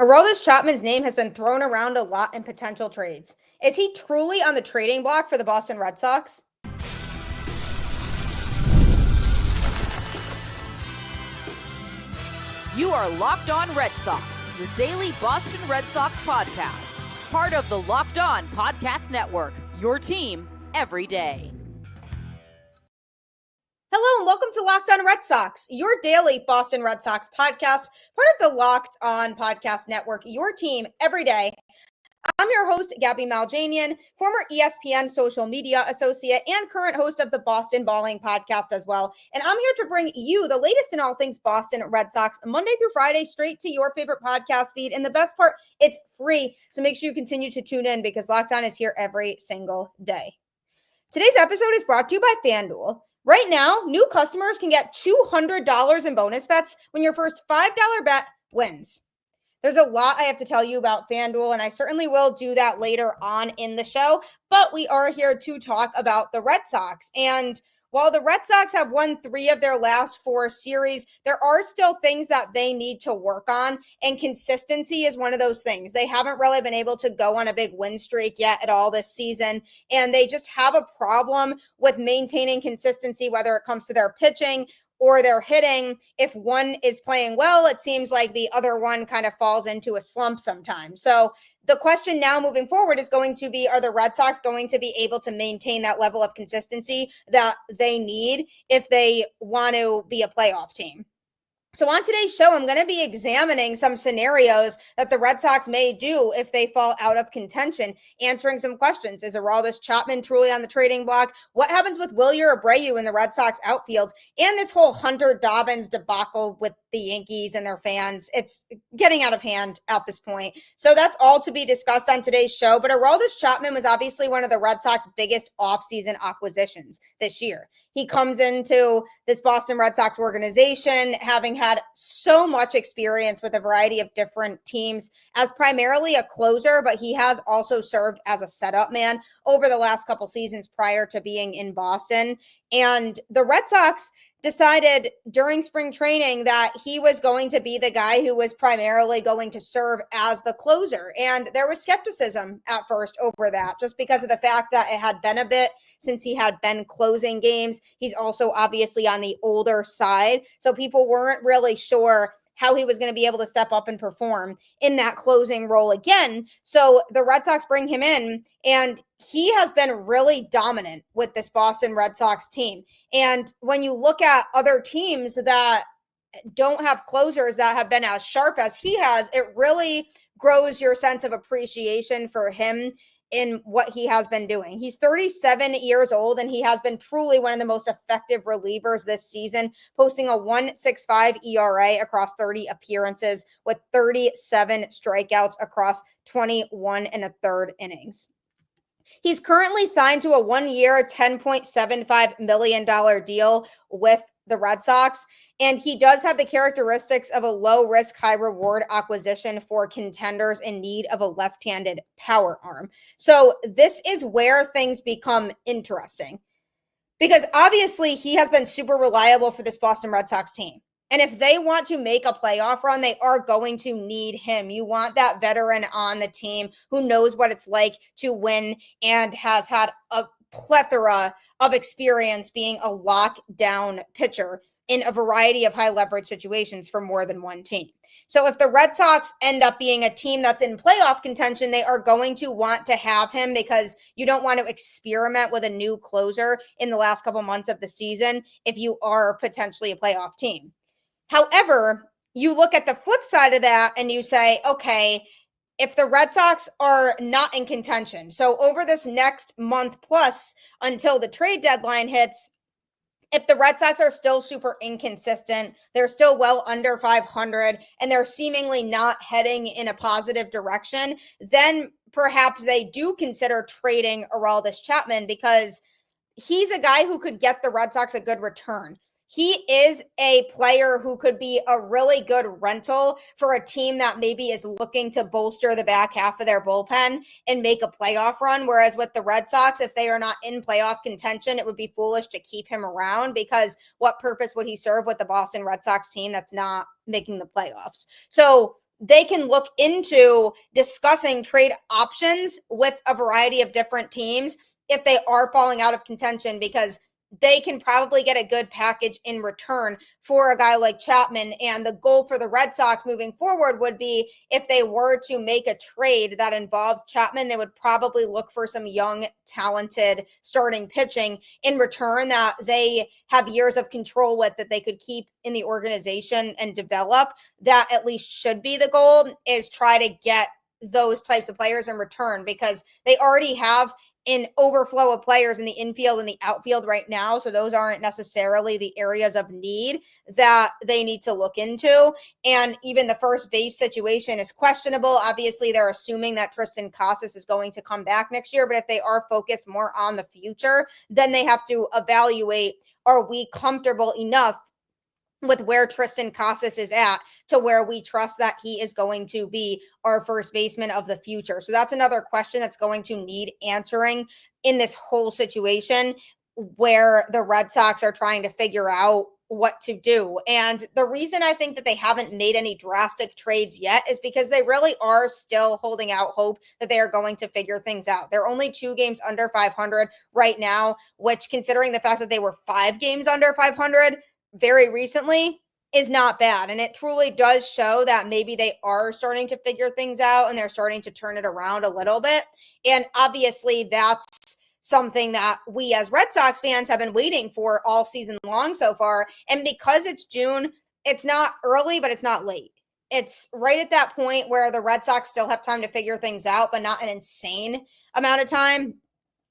Aroldis Chapman's name has been thrown around a lot in potential trades. Is he truly on the trading block for the Boston Red Sox? You are Locked On Red Sox, your daily Boston Red Sox podcast. Part of the Locked On Podcast Network, your team every day. Hello and welcome to Locked On Red Sox, your daily Boston Red Sox podcast, part of the Locked On Podcast Network, your team every day. I'm your host, Gabby Maljanian, former ESPN social media associate and current host of the Boston Balling podcast as well. And I'm here to bring you the latest in all things Boston Red Sox, Monday through Friday, straight to your favorite podcast feed. And the best part, it's free. So make sure you continue to tune in because Locked On is here every single day. Today's episode is brought to you by FanDuel. Right now, new customers can get $200 in bonus bets when your first $5 bet wins. There's a lot I have to tell you about FanDuel, and I certainly will do that later on in the show, but we are here to talk about the Red Sox. And while the Red Sox have won 3 of their last 4 series, there are still things that they need to work on, and consistency is one of those things. They haven't really been able to go on a big win streak yet at all this season, and they just have a problem with maintaining consistency, whether it comes to their pitching or their hitting. If one is playing well, it seems like the other one kind of falls into a slump sometimes. So the question now moving forward is going to be, are the Red Sox going to be able to maintain that level of consistency that they need if they want to be a playoff team? So on today's show, I'm going to be examining some scenarios that the Red Sox may do if they fall out of contention, answering some questions. Is Aroldis Chapman truly on the trading block? What happens with Wilyer Abreu in the Red Sox outfield? And this whole Hunter Dobbins debacle with the Yankees and their fans. It's getting out of hand at this point. So that's all to be discussed on today's show. But Aroldis Chapman was obviously one of the Red Sox biggest offseason acquisitions this year. He comes into this Boston Red Sox organization having had so much experience with a variety of different teams as primarily a closer, but he has also served as a setup man over the last couple seasons prior to being in Boston. And the Red Sox decided during spring training that he was going to be the guy who was primarily going to serve as the closer. And there was skepticism at first over that, just because of the fact that it had been a bit since he had been closing games. He's also obviously on the older side, so people weren't really sure how he was going to be able to step up and perform in that closing role again. So the Red Sox bring him in, and he has been really dominant with this Boston Red Sox team. And when you look at other teams that don't have closers that have been as sharp as he has, it really grows your sense of appreciation for him in what he has been doing. He's 37 years old, and he has been truly one of the most effective relievers this season, posting a 1.65 ERA across 30 appearances with 37 strikeouts across 21 and a third innings. He's currently signed to a 1-year, $10.75 million deal with the Red Sox, and he does have the characteristics of a low-risk, high-reward acquisition for contenders in need of a left-handed power arm. So this is where things become interesting, because obviously he has been super reliable for this Boston Red Sox team. And if they want to make a playoff run, they are going to need him. You want that veteran on the team who knows what it's like to win and has had a plethora of experience being a lockdown pitcher in a variety of high leverage situations for more than one team. So if the Red Sox end up being a team that's in playoff contention, they are going to want to have him, because you don't want to experiment with a new closer in the last couple months of the season if you are potentially a playoff team. However, you look at the flip side of that and you say, okay, if the Red Sox are not in contention, so over this next month plus until the trade deadline hits, if the Red Sox are still super inconsistent, they're still well under 500, and they're seemingly not heading in a positive direction, then perhaps they do consider trading Aroldis Chapman, because he's a guy who could get the Red Sox a good return. He is a player who could be a really good rental for a team that maybe is looking to bolster the back half of their bullpen and make a playoff run. Whereas with the Red Sox, if they are not in playoff contention, it would be foolish to keep him around, because what purpose would he serve with the Boston Red Sox team that's not making the playoffs? So they can look into discussing trade options with a variety of different teams if they are falling out of contention, because they can probably get a good package in return for a guy like Chapman. And the goal for the Red Sox moving forward would be, if they were to make a trade that involved Chapman, they would probably look for some young, talented starting pitching in return that they have years of control with, that they could keep in the organization and develop. That at least should be the goal, is try to get those types of players in return, because they already have an overflow of players in the infield and the outfield right now. So those aren't necessarily the areas of need that they need to look into. And even the first base situation is questionable. Obviously, they're assuming that Tristan Casas is going to come back next year. But if they are focused more on the future, then they have to evaluate, are we comfortable enough with where Tristan Casas is at to where we trust that he is going to be our first baseman of the future? So that's another question that's going to need answering in this whole situation, where the Red Sox are trying to figure out what to do. And the reason I think that they haven't made any drastic trades yet is because they really are still holding out hope that they are going to figure things out. They're only 2 games under 500 right now, which, considering the fact that they were 5 games under 500 very recently, is not bad. And it truly does show that maybe they are starting to figure things out and they're starting to turn it around a little bit. And obviously that's something that we as Red Sox fans have been waiting for all season long so far. And because it's June, it's not early, but it's not late. It's right at that point where the Red Sox still have time to figure things out, but not an insane amount of time.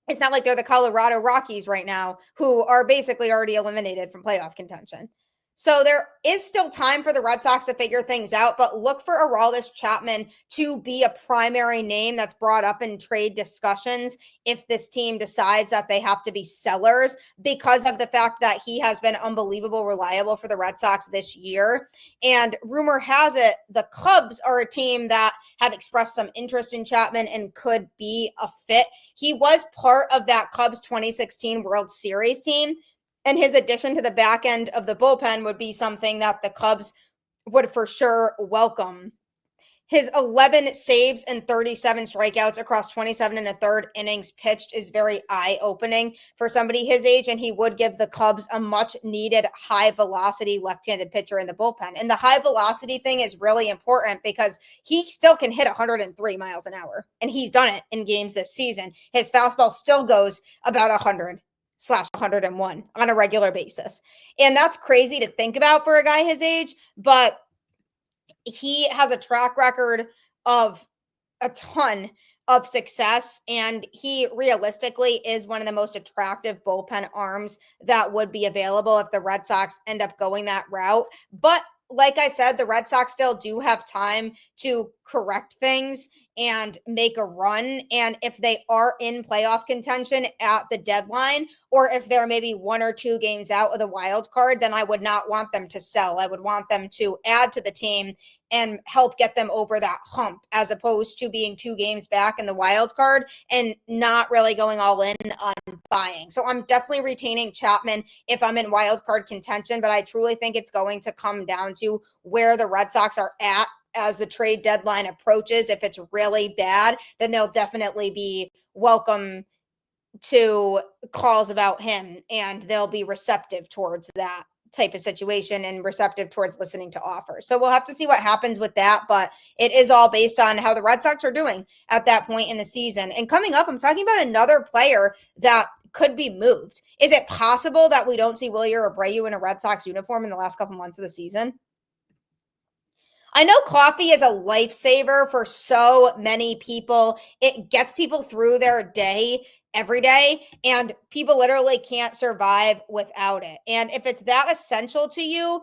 It's not like they're the Colorado Rockies right now, who are basically already eliminated from playoff contention. So there is still time for the Red Sox to figure things out, but look for Aroldis Chapman to be a primary name that's brought up in trade discussions if this team decides that they have to be sellers, because of the fact that he has been unbelievable reliable for the Red Sox this year. And rumor has it the Cubs are a team that have expressed some interest in Chapman and could be a fit. He was part of that Cubs 2016 World Series team, and his addition to the back end of the bullpen would be something that the Cubs would for sure welcome. His 11 saves and 37 strikeouts across 27 and a third innings pitched is very eye-opening for somebody his age, and he would give the Cubs a much-needed high-velocity left-handed pitcher in the bullpen. And the high-velocity thing is really important because he still can hit 103 miles an hour, and he's done it in games this season. His fastball still goes about 100/101 on a regular basis. And that's crazy to think about for a guy his age, but he has a track record of a ton of success, and he realistically is one of the most attractive bullpen arms that would be available if the Red Sox end up going that route. But like I said, the Red Sox still do have time to correct things and make a run. And if they are in playoff contention at the deadline, or if they're maybe 1 or 2 games out of the wild card, then I would not want them to sell. I would want them to add to the team and help get them over that hump, as opposed to being 2 games back in the wild card and not really going all in on buying. So I'm definitely retaining Chapman if I'm in wild card contention, but I truly think it's going to come down to where the Red Sox are at as the trade deadline approaches. If it's really bad, then they'll definitely be welcome to calls about him, and they'll be receptive towards that type of situation and receptive towards listening to offers. So we'll have to see what happens with that, but it is all based on how the Red Sox are doing at that point in the season. And coming up, I'm talking about another player that could be moved. Is it possible that we don't see Wilyer Abreu in a Red Sox uniform in the last couple months of the season? I know coffee is a lifesaver for so many people. It gets people through their day every day, and people literally can't survive without it. And if it's that essential to you,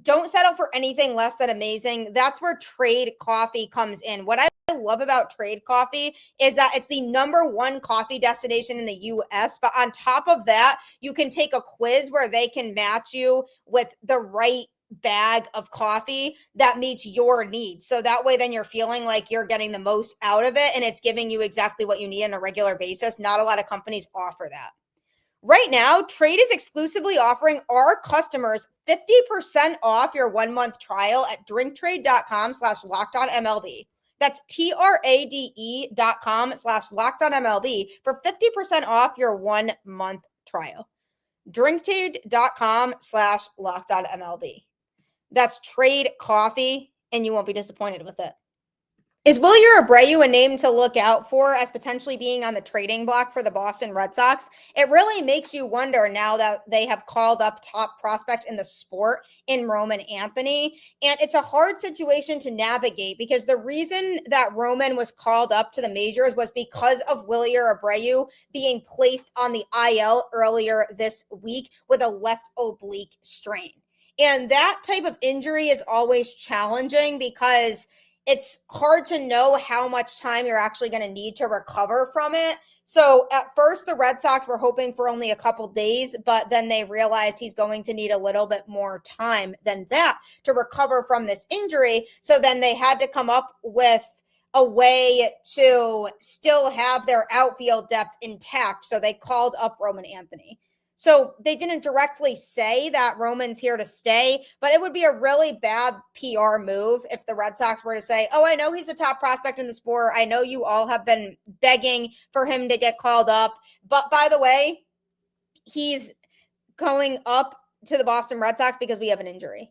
don't settle for anything less than amazing. That's where Trade Coffee comes in. What I love about Trade Coffee is that it's the #1 coffee destination in the US. But on top of that, you can take a quiz where they can match you with the right bag of coffee that meets your needs. So that way, then you're feeling like you're getting the most out of it and it's giving you exactly what you need on a regular basis. Not a lot of companies offer that. Right now, Trade is exclusively offering our customers 50% off your 1-month trial at drinktrade.com/lockedonmlb. That's TRADE.com/lockedonmlb for 50% off your 1-month trial. Drinktrade.com/lockedonmlb. That's Trade Coffee, and you won't be disappointed with it. Is Wilyer Abreu a name to look out for as potentially being on the trading block for the Boston Red Sox? It really makes you wonder now that they have called up top prospect in the sport in Roman Anthony. And it's a hard situation to navigate because the reason that Roman was called up to the majors was because of Wilyer Abreu being placed on the IL earlier this week with a left oblique strain. And that type of injury is always challenging because it's hard to know how much time you're actually going to need to recover from it. So at first, the Red Sox were hoping for only a couple days, but then they realized he's going to need a little bit more time than that to recover from this injury. So then they had to come up with a way to still have their outfield depth intact. So they called up Roman Anthony. So they didn't directly say that Roman's here to stay, but it would be a really bad PR move if the Red Sox were to say, oh, I know he's the top prospect in the sport. I know you all have been begging for him to get called up. But by the way, he's going up to the Boston Red Sox because we have an injury.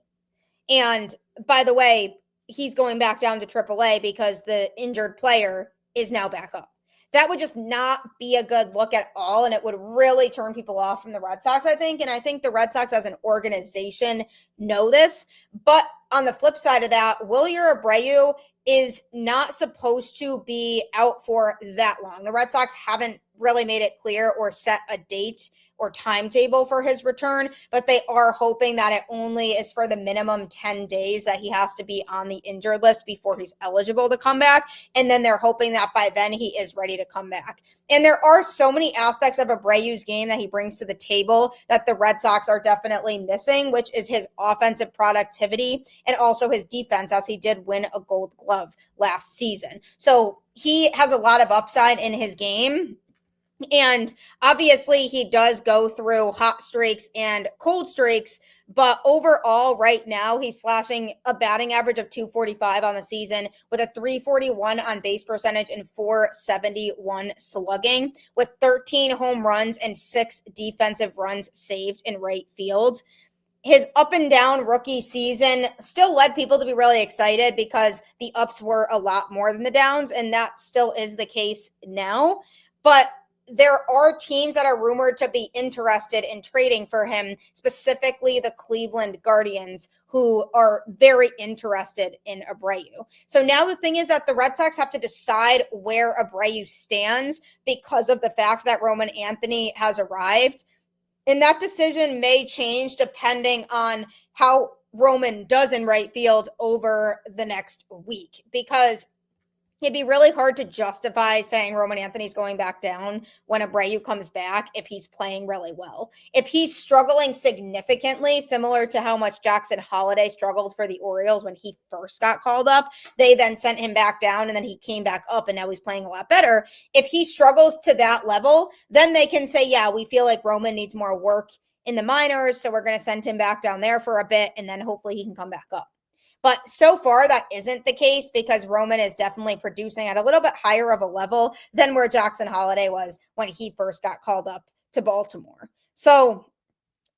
And by the way, he's going back down to AAA because the injured player is now back up. That would just not be a good look at all, and it would really turn people off from the Red Sox, I think. And I think the Red Sox as an organization know this. But on the flip side of that, Wilyer Abreu is not supposed to be out for that long. The Red Sox haven't really made it clear or set a date or timetable for his return, but they are hoping that it only is for the minimum 10 days that he has to be on the injured list before he's eligible to come back. And then they're hoping that by then he is ready to come back. And there are so many aspects of Abreu's game that he brings to the table that the Red Sox are definitely missing, which is his offensive productivity and also his defense, as he did win a Gold Glove last season. So he has a lot of upside in his game. And obviously he does go through hot streaks and cold streaks, but overall right now he's slashing a batting average of 245 on the season with a 341 on base percentage and 471 slugging with 13 home runs and 6 defensive runs saved in right field. His up and down rookie season still led people to be really excited because the ups were a lot more than the downs, and that still is the case now. But there are teams that are rumored to be interested in trading for him, specifically the Cleveland Guardians, who are very interested in Abreu. So now the thing is that the Red Sox have to decide where Abreu stands because of the fact that Roman Anthony has arrived. And that decision may change depending on how Roman does in right field over the next week, because it'd be really hard to justify saying Roman Anthony's going back down when Abreu comes back if he's playing really well. If he's struggling significantly, similar to how much Jackson Holliday struggled for the Orioles when he first got called up, they then sent him back down and then he came back up and now he's playing a lot better. If he struggles to that level, then they can say, yeah, we feel like Roman needs more work in the minors, so we're going to send him back down there for a bit and then hopefully he can come back up. But so far, that isn't the case because Roman is definitely producing at a little bit higher of a level than where Jackson Holliday was when he first got called up to Baltimore. So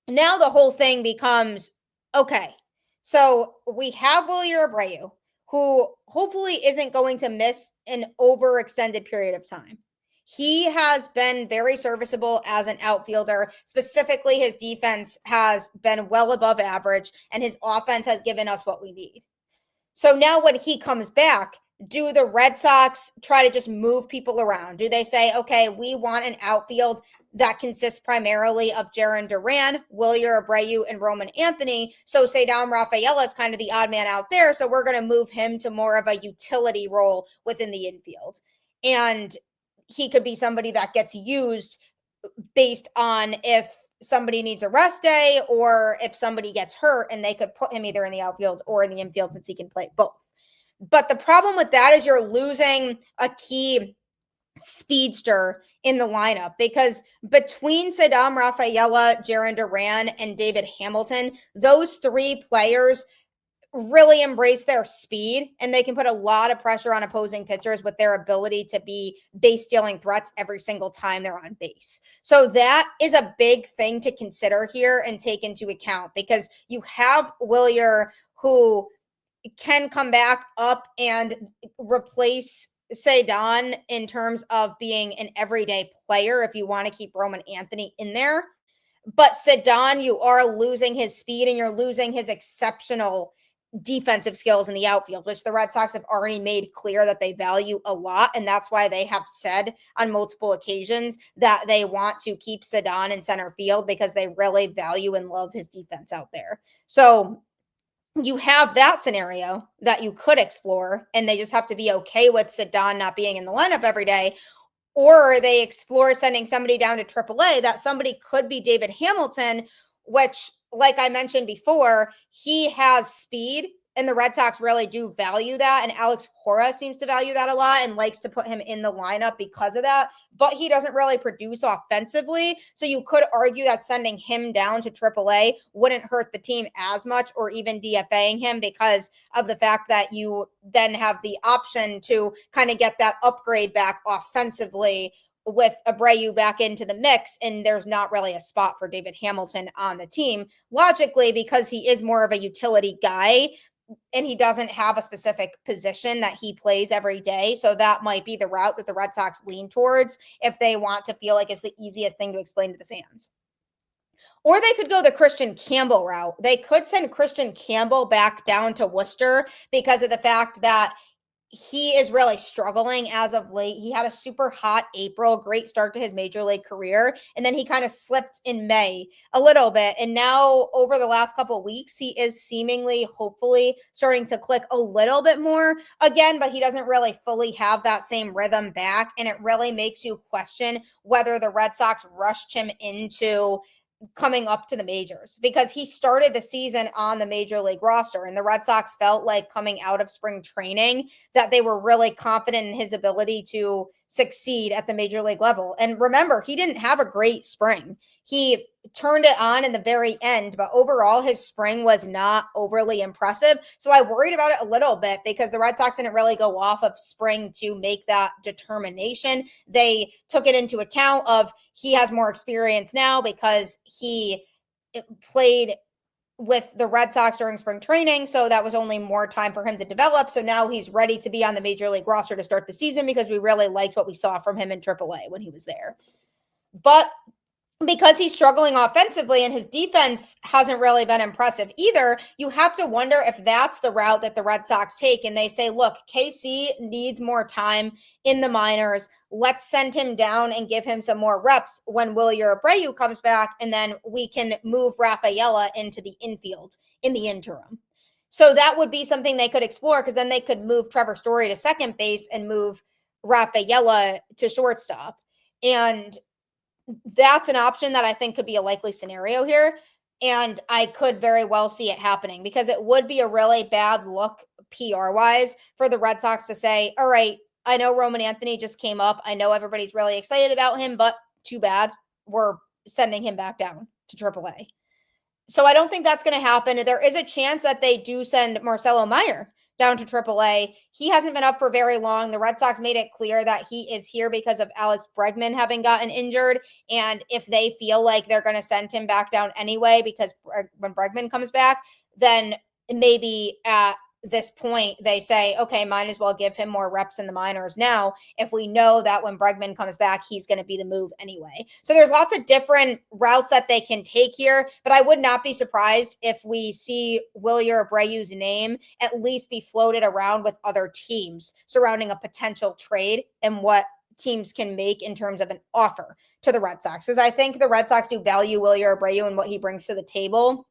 now the whole thing becomes, okay, so we have Wilyer Abreu, who hopefully isn't going to miss an overextended period of time. He has been very serviceable as an outfielder. Specifically, his defense has been well above average, and his offense has given us what we need. So now when he comes back, do the Red Sox try to just move people around? Do they say, okay, we want an outfield that consists primarily of Jarren Duran, Wilyer Abreu, and Roman Anthony? So Cedam Rafaela is kind of the odd man out there, so we're going to move him to more of a utility role within the infield. And he could be somebody that gets used based on if somebody needs a rest day or if somebody gets hurt, and they could put him either in the outfield or in the infield since he can play both. But the problem with that is you're losing a key speedster in the lineup, because between Ceddanne Rafaela, Jarren Duran, and David Hamilton, those three players really embrace their speed, and they can put a lot of pressure on opposing pitchers with their ability to be base stealing threats every single time they're on base. So that is a big thing to consider here and take into account, because you have Wilyer, who can come back up and replace Ceddanne in terms of being an everyday player if you want to keep Roman Anthony in there. But Ceddanne, you are losing his speed and you're losing his exceptional defensive skills in the outfield, which the Red Sox have already made clear that they value a lot. And that's why they have said on multiple occasions that they want to keep Ceddanne in center field, because they really value and love his defense out there. So you have that scenario that you could explore, and they just have to be okay with Ceddanne not being in the lineup every day. Or they explore sending somebody down to AAA. That somebody could be David Hamilton, which, like I mentioned before, he has speed, and the Red Sox really do value that. And Alex Cora seems to value that a lot and likes to put him in the lineup because of that. But he doesn't really produce offensively. So you could argue that sending him down to AAA wouldn't hurt the team as much, or even DFAing him, because of the fact that you then have the option to kind of get that upgrade back offensively with Abreu back into the mix. And there's not really a spot for David Hamilton on the team, logically, because he is more of a utility guy and he doesn't have a specific position that he plays every day. So that might be the route that the Red Sox lean towards if they want to feel like it's the easiest thing to explain to the fans. Or they could go the Kristian Campbell route. They could send Kristian Campbell back down to Worcester, because of the fact that he is really struggling as of late. He had a super hot April, great start to his major league career, and then he kind of slipped in May a little bit. And now over the last couple of weeks, he is seemingly, hopefully, starting to click a little bit more again, but he doesn't really fully have that same rhythm back. And it really makes you question whether the Red Sox rushed him into coming up to the majors, because he started the season on the major league roster, and the Red Sox felt like coming out of spring training that they were really confident in his ability to succeed at the major league level. And remember, he didn't have a great spring. He turned it on in the very end, but overall his spring was not overly impressive. So I worried about it a little bit, because the Red Sox didn't really go off of spring to make that determination. They took it into account of he has more experience now because he played with the Red Sox during spring training. So that was only more time for him to develop. So now he's ready to be on the major league roster to start the season, because we really liked what we saw from him in AAA when he was there. But because he's struggling offensively and his defense hasn't really been impressive either, you have to wonder if that's the route that the Red Sox take. And they say, look, KC needs more time in the minors. Let's send him down and give him some more reps when Wilyer Abreu comes back. And then we can move Rafaela into the infield in the interim. So that would be something they could explore, because then they could move Trevor Story to second base and move Rafaela to shortstop. And that's an option that I think could be a likely scenario here. And I could very well see it happening, because it would be a really bad look PR-wise for the Red Sox to say, all right, I know Roman Anthony just came up. I know everybody's really excited about him, but too bad. We're sending him back down to AAA. So I don't think that's going to happen. There is a chance that they do send Marcelo Meyer down to AAA. He hasn't been up for very long. The Red Sox made it clear that he is here because of Alex Bregman having gotten injured. And if they feel like they're going to send him back down anyway, because when Bregman comes back, then maybe at this point they say, okay, might as well give him more reps in the minors now, if we know that when Bregman comes back, he's going to be the move anyway. So there's lots of different routes that they can take here, but I would not be surprised if we see Wilyer Abreu's name at least be floated around with other teams surrounding a potential trade and what teams can make in terms of an offer to the Red Sox. Because I think the Red Sox do value Wilyer Abreu and what he brings to the table.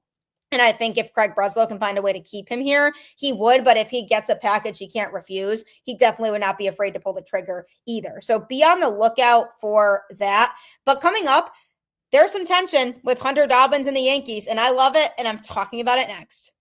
And I think if Craig Breslow can find a way to keep him here, he would. But if he gets a package he can't refuse, he definitely would not be afraid to pull the trigger either. So be on the lookout for that. But coming up, there's some tension with Hunter Dobbins and the Yankees, and I love it, and I'm talking about it next.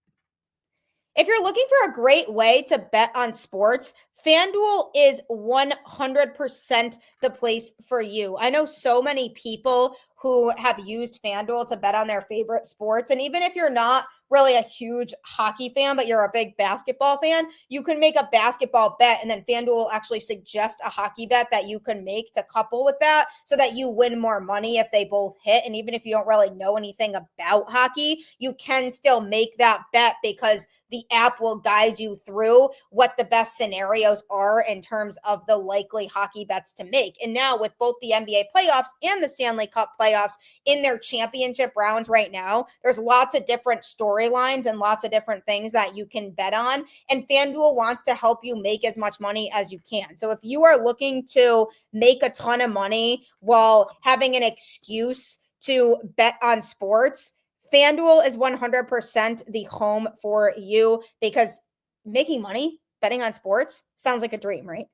If you're looking for a great way to bet on sports, FanDuel is 100% the place for you. I know so many people who have used FanDuel to bet on their favorite sports. And even if you're not really a huge hockey fan, but you're a big basketball fan, you can make a basketball bet, and then FanDuel will actually suggest a hockey bet that you can make to couple with that so that you win more money if they both hit. And even if you don't really know anything about hockey, you can still make that bet because the app will guide you through what the best scenarios are in terms of the likely hockey bets to make. And now with both the NBA playoffs and the Stanley Cup playoffs in their championship rounds right now, there's lots of different storylines and lots of different things that you can bet on. And FanDuel wants to help you make as much money as you can. So if you are looking to make a ton of money while having an excuse to bet on sports, FanDuel is 100% the home for you, because making money betting on sports sounds like a dream, right?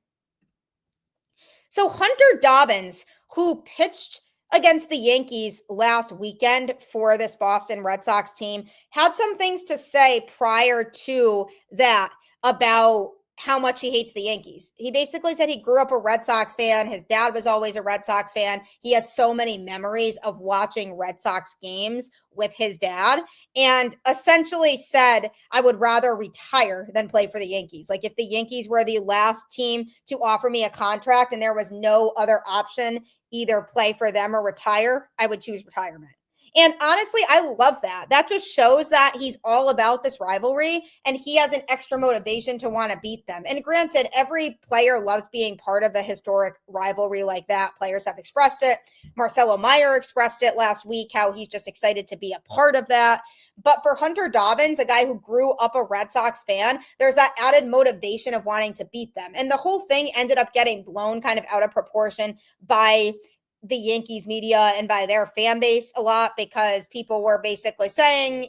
So Hunter Dobbins, who pitched against the Yankees last weekend for this Boston Red Sox team, had some things to say prior to that about how much he hates the Yankees. He basically said he grew up a Red Sox fan. His dad was always a Red Sox fan. He has so many memories of watching Red Sox games with his dad, and essentially said, I would rather retire than play for the Yankees. Like, if the Yankees were the last team to offer me a contract and there was no other option, either play for them or retire, I would choose retirement. And honestly, I love that. That just shows that he's all about this rivalry and he has an extra motivation to want to beat them. And granted, every player loves being part of a historic rivalry like that. Players have expressed it. Marcelo Meyer expressed it last week, how he's just excited to be a part of that. But for Hunter Dobbins, a guy who grew up a Red Sox fan, there's that added motivation of wanting to beat them. And the whole thing ended up getting blown kind of out of proportion by the Yankees media and by their fan base a lot, because people were basically saying,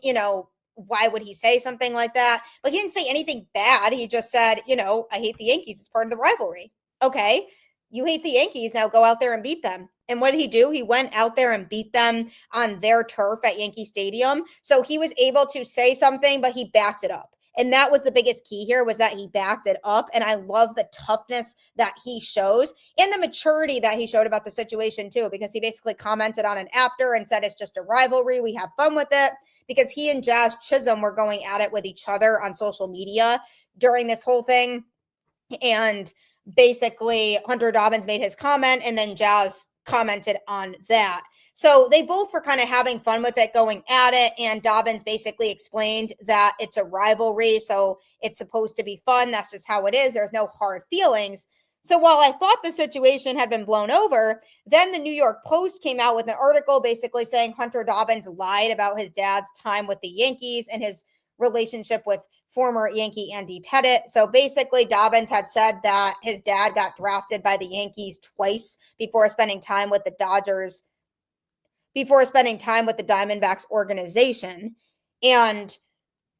why would he say something like that? But he didn't say anything bad. He just said, I hate the Yankees. It's part of the rivalry. Okay, you hate the Yankees. Now go out there and beat them. And what did he do? He went out there and beat them on their turf at Yankee Stadium. So he was able to say something, but he backed it up. And that was the biggest key here, was that he backed it up. And I love the toughness that he shows and the maturity that he showed about the situation too, because he basically commented on it after and said, it's just a rivalry. We have fun with it, because he and Jazz Chisholm were going at it with each other on social media during this whole thing. And basically Hunter Dobbins made his comment and then Jazz commented on that. So they both were kind of having fun with it, going at it. And Dobbins basically explained that it's a rivalry, so it's supposed to be fun. That's just how it is. There's no hard feelings. So while I thought the situation had been blown over, then the New York Post came out with an article basically saying Hunter Dobbins lied about his dad's time with the Yankees and his relationship with former Yankee Andy Pettitte. So basically, Dobbins had said that his dad got drafted by the Yankees twice before spending time with the Dodgers, before spending time with the Diamondbacks organization. And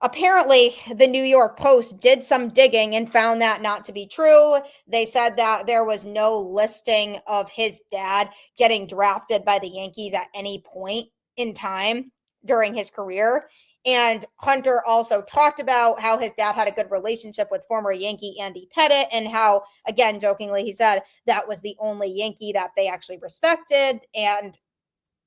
apparently, the New York Post did some digging and found that not to be true. They said that there was no listing of his dad getting drafted by the Yankees at any point in time during his career. And Hunter also talked about how his dad had a good relationship with former Yankee Andy Pettitte, and how, again, jokingly, he said that was the only Yankee that they actually respected and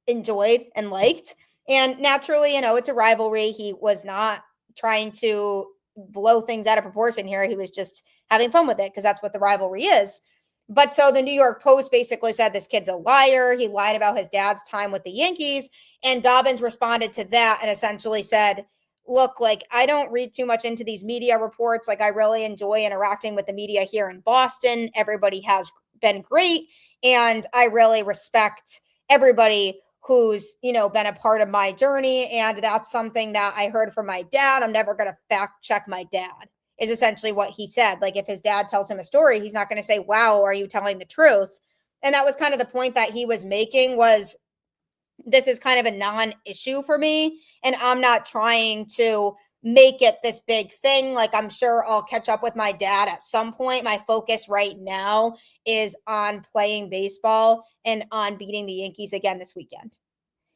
enjoyed and liked. And naturally, it's a rivalry. He was not trying to blow things out of proportion here. He was just having fun with it, because that's what the rivalry is. But so the New York Post basically said this kid's a liar. He lied about his dad's time with the Yankees. And Dobbins responded to that and essentially said, look, like, I don't read too much into these media reports. Like, I really enjoy interacting with the media here in Boston. Everybody has been great. And I really respect everybody who's, been a part of my journey. And that's something that I heard from my dad. I'm never going to fact check my dad, is essentially what he said. Like, if his dad tells him a story, he's not going to say, wow, are you telling the truth? And that was kind of the point that he was making, was this is kind of a non-issue for me. And I'm not trying to make it this big thing. Like, I'm sure I'll catch up with my dad at some point. My focus right now is on playing baseball and on beating the Yankees again this weekend.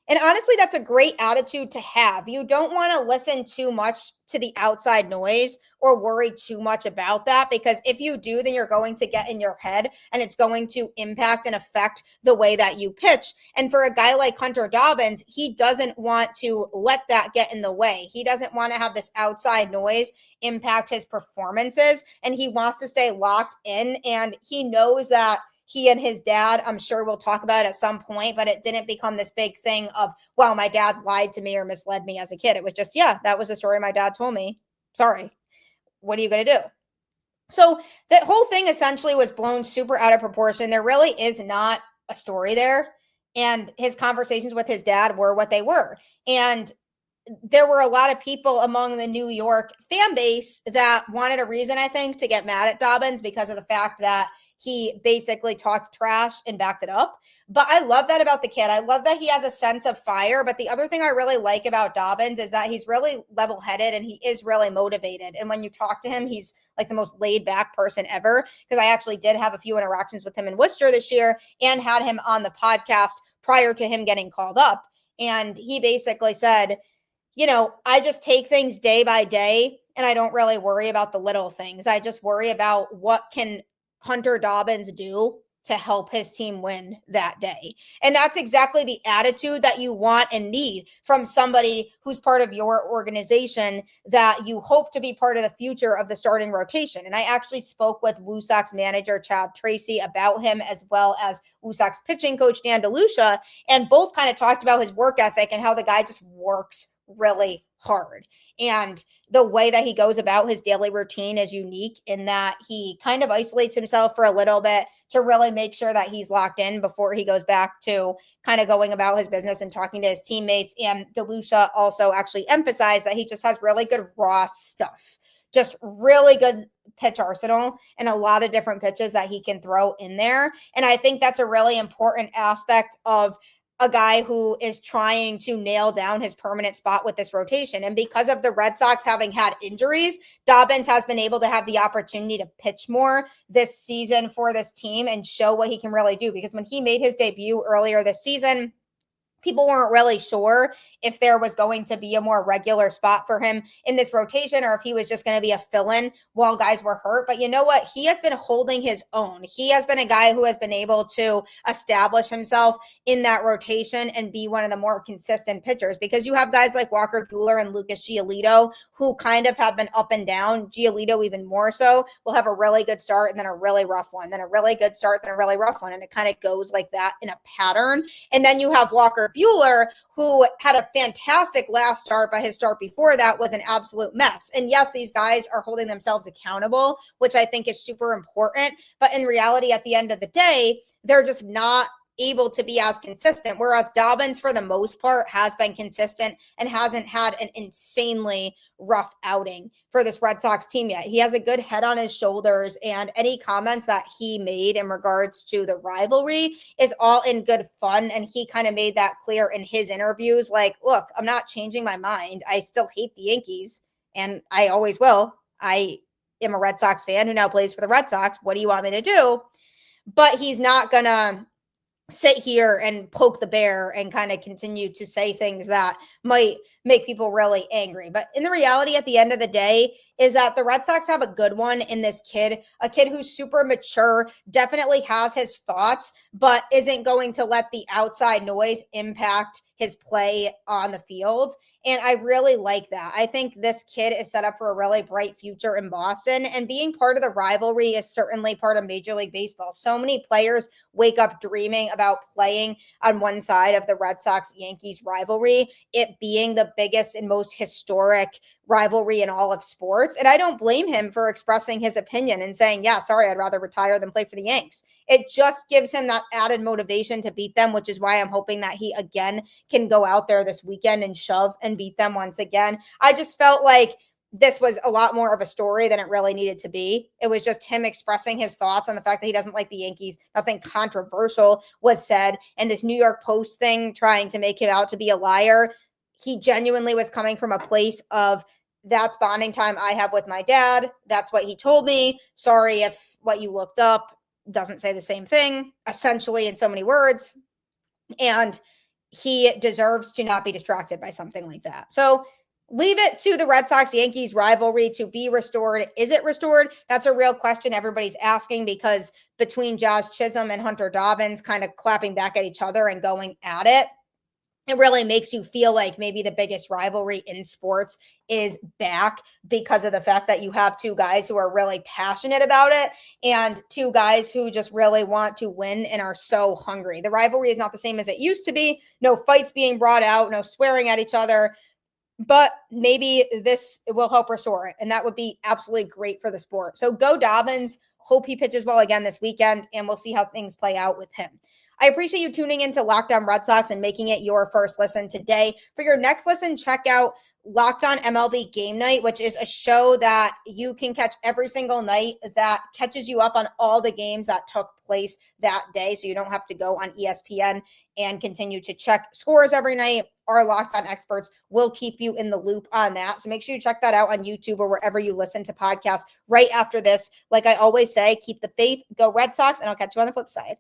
And honestly, that's a great attitude to have. You don't want to listen too much to the outside noise or worry too much about that, because if you do, then you're going to get in your head and it's going to impact and affect the way that you pitch. And for a guy like Hunter Dobbins, he doesn't want to let that get in the way. He doesn't want to have this outside noise impact his performances, and he wants to stay locked in. And he knows that he and his dad, I'm sure we'll talk about it at some point, but it didn't become this big thing of, wow, my dad lied to me or misled me as a kid. It was just, yeah, that was the story my dad told me. Sorry. What are you going to do? So that whole thing essentially was blown super out of proportion. There really is not a story there. And his conversations with his dad were what they were. And there were a lot of people among the New York fan base that wanted a reason, I think, to get mad at Dobbins because of the fact that he basically talked trash and backed it up. But I love that about the kid. I love that he has a sense of fire. But the other thing I really like about Dobbins is that he's really level-headed and he is really motivated. And when you talk to him, he's like the most laid-back person ever, because I actually did have a few interactions with him in Worcester this year and had him on the podcast prior to him getting called up. And he basically said, you know, I just take things day by day and I don't really worry about the little things. I just worry about what can Hunter Dobbins do to help his team win that day. And that's exactly the attitude that you want and need from somebody who's part of your organization that you hope to be part of the future of the starting rotation. And I actually spoke with Woo Sox manager Chad Tracy about him, as well as Woo Sox pitching coach Dan DeLucia, and both kind of talked about his work ethic and how the guy just works really hard. And the way that he goes about his daily routine is unique in that he kind of isolates himself for a little bit to really make sure that he's locked in before he goes back to kind of going about his business and talking to his teammates. And DeLucia also actually emphasized that he just has really good raw stuff, just really good pitch arsenal and a lot of different pitches that he can throw in there. And I think that's a really important aspect of a guy who is trying to nail down his permanent spot with this rotation. And because of the Red Sox having had injuries, Dobbins has been able to have the opportunity to pitch more this season for this team and show what he can really do. Because when he made his debut earlier this season, people weren't really sure if there was going to be a more regular spot for him in this rotation or if he was just going to be a fill-in while guys were hurt. But you know what? He has been holding his own. He has been a guy who has been able to establish himself in that rotation and be one of the more consistent pitchers, because you have guys like Walker Buehler and Lucas Giolito who kind of have been up and down. Giolito even more so will have a really good start and then a really rough one, then a really good start, then a really rough one. And it kind of goes like that in a pattern. And then you have Walker Buehler, who had a fantastic last start, but his start before that was an absolute mess. And yes, these guys are holding themselves accountable, which I think is super important. But in reality, at the end of the day, they're just not able to be as consistent. Whereas Dobbins, for the most part, has been consistent and hasn't had an insanely rough outing for this Red Sox team yet. He has a good head on his shoulders, and any comments that he made in regards to the rivalry is all in good fun. And he kind of made that clear in his interviews. Like, look, I'm not changing my mind. I still hate the Yankees, and I always will. I am a Red Sox fan who now plays for the Red Sox. What do you want me to do? But he's not going to sit here and poke the bear and kind of continue to say things that might make people really angry. But in the reality, at the end of the day, is that the Red Sox have a good one in this kid, a kid who's super mature, definitely has his thoughts, but isn't going to let the outside noise impact his play on the field. And I really like that. I think this kid is set up for a really bright future in Boston, and being part of the rivalry is certainly part of Major League Baseball. So many players wake up dreaming about playing on one side of the Red Sox-Yankees rivalry, it being the biggest and most historic rivalry in all of sports. And I don't blame him for expressing his opinion and saying, yeah, sorry, I'd rather retire than play for the Yanks. It just gives him that added motivation to beat them, which is why I'm hoping that he again can go out there this weekend and shove and beat them once again. I just felt like this was a lot more of a story than it really needed to be. It was just him expressing his thoughts on the fact that he doesn't like the Yankees. Nothing controversial was said. And this New York Post thing trying to make him out to be a liar, he genuinely was coming from a place of, that's bonding time I have with my dad. That's what he told me. Sorry if what you looked up doesn't say the same thing, essentially, in so many words. And he deserves to not be distracted by something like that. So leave it to the Red Sox-Yankees rivalry to be restored. Is it restored? That's a real question everybody's asking, because between Jazz Chisholm and Hunter Dobbins kind of clapping back at each other and going at it, it really makes you feel like maybe the biggest rivalry in sports is back, because of the fact that you have two guys who are really passionate about it and two guys who just really want to win and are so hungry. The rivalry is not the same as it used to be. No fights being brought out, no swearing at each other. But maybe this will help restore it, and that would be absolutely great for the sport. So go Dobbins. Hope he pitches well again this weekend, and we'll see how things play out with him. I appreciate you tuning into Locked On Red Sox and making it your first listen today. For your next listen, check out Locked On MLB Game Night, which is a show that you can catch every single night that catches you up on all the games that took place that day, so you don't have to go on ESPN and continue to check scores every night. Our Locked On experts will keep you in the loop on that. So make sure you check that out on YouTube or wherever you listen to podcasts right after this. Like I always say, keep the faith, go Red Sox, and I'll catch you on the flip side.